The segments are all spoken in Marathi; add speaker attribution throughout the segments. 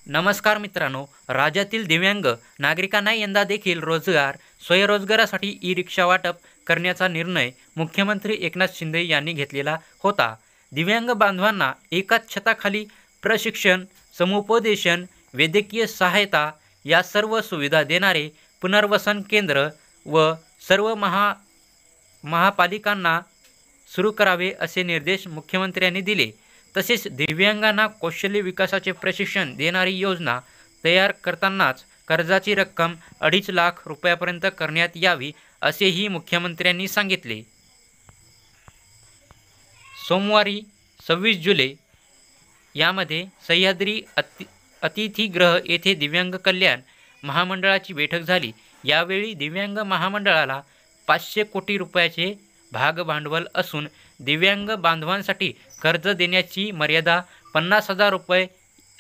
Speaker 1: नमस्कार मित्रांनो, राज्यातील दिव्यांग नागरिकांना यंदा देखील स्वयंरोजगारासाठी ई-रिक्षा वाटप करण्याचा निर्णय मुख्यमंत्री एकनाथ शिंदे यांनी घेतलेला होता. दिव्यांग बांधवांना एकाच छताखाली प्रशिक्षण, समुपदेशन, वैद्यकीय सहायता या सर्व सुविधा देणारे पुनर्वसन केंद्र व सर्व महापालिकांना सुरू करावे असे निर्देश मुख्यमंत्र्यांनी दिले. तसेच दिव्यांगांना कौशल्य विकासाचे प्रशिक्षण देणारी योजना तयार करतानाच कर्जाची रक्कम 2.5 लाख रुपयापर्यंत करण्यात यावी असेही मुख्यमंत्र्यांनी सांगितले. सोमवारी 26 जुलै यामध्ये सह्याद्री अतिथीगृह येथे दिव्यांग कल्याण महामंडळाची बैठक झाली. यावेळी दिव्यांग महामंडळाला 500 कोटी रुपयाचे भागभांडवल असून दिव्यांग बांधवांसाठी कर्ज देण्याची मर्यादा 50,000 रुपये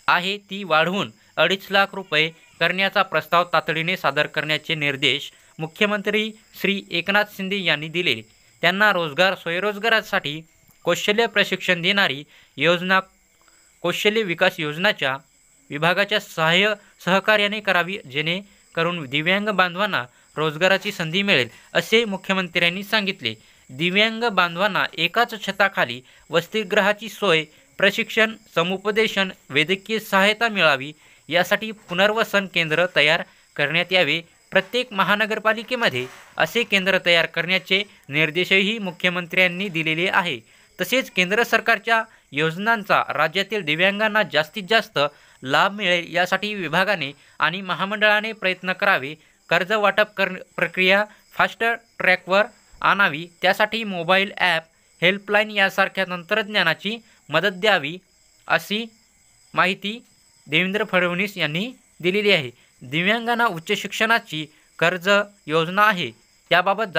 Speaker 1: आहे ती वाढवून 2.5 लाख रुपये करण्याचा प्रस्ताव तातडीने सादर करण्याचे निर्देश मुख्यमंत्री श्री एकनाथ शिंदे यांनी दिले. त्यांना स्वयंरोजगारासाठी कौशल्य प्रशिक्षण देणारी योजना कौशल्य विकास योजनाच्या विभागाच्या सहकार्याने करावी, जेणेकरून दिव्यांग बांधवांना रोजगाराची संधी मिळेल असे मुख्यमंत्र्यांनी सांगितले. दिव्यांग बांधवांना एकाच छताखाली वसतिगृहाची सोय, प्रशिक्षण, समुपदेशन, वैद्यकीय सहायता मिळावी यासाठी पुनर्वसन केंद्र तयार करण्यात यावे. प्रत्येक महानगरपालिकेमध्ये असे केंद्र तयार करण्याचे निर्देशही मुख्यमंत्र्यांनी दिलेले आहे. तसेच केंद्र सरकारच्या योजनांचा राज्यातील दिव्यांगांना जास्तीत जास्त लाभ मिळेल यासाठी विभागाने आणि महामंडळाने प्रयत्न करावे. कर्ज वाटप प्रक्रिया फास्ट ट्रॅकवर आणावी, त्यासाठी मोबाईल ॲप, हेल्पलाईन यासारख्या तंत्रज्ञानाची मदत द्यावी अशी माहिती देवेंद्र फडणवीस यांनी दिलेली आहे. दिव्यांगांना उच्च शिक्षणाची कर्ज योजना आहे, त्याबाबत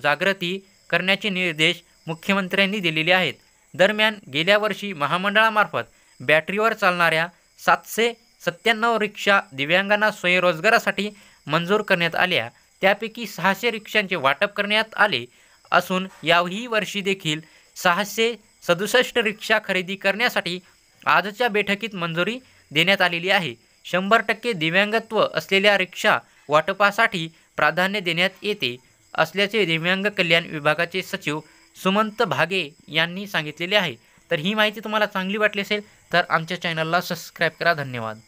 Speaker 1: जागृती करण्याचे निर्देश मुख्यमंत्र्यांनी दिलेले आहेत. दरम्यान गेल्या वर्षी महामंडळामार्फत बॅटरीवर चालणाऱ्या 797 रिक्षा दिव्यांगांना स्वयंरोजगारासाठी मंजूर करण्यात आल्या. त्यापैकी 600 रिक्षांचे वाटप करण्यात आले असून याही वर्षी देखील 667 रिक्षा खरेदी करण्यासाठी आजच्या बैठकीत मंजुरी देण्यात आलेली आहे. 100% दिव्यांगत्व असलेल्या रिक्षा वाटपासाठी प्राधान्य देण्यात येते असल्याचे दिव्यांग कल्याण विभागाचे सचिव सुमंत भागे यांनी सांगितलेले आहे. तर ही माहिती तुम्हाला चांगली वाटली असेल तर आमच्या चॅनलला सबस्क्राईब करा. धन्यवाद.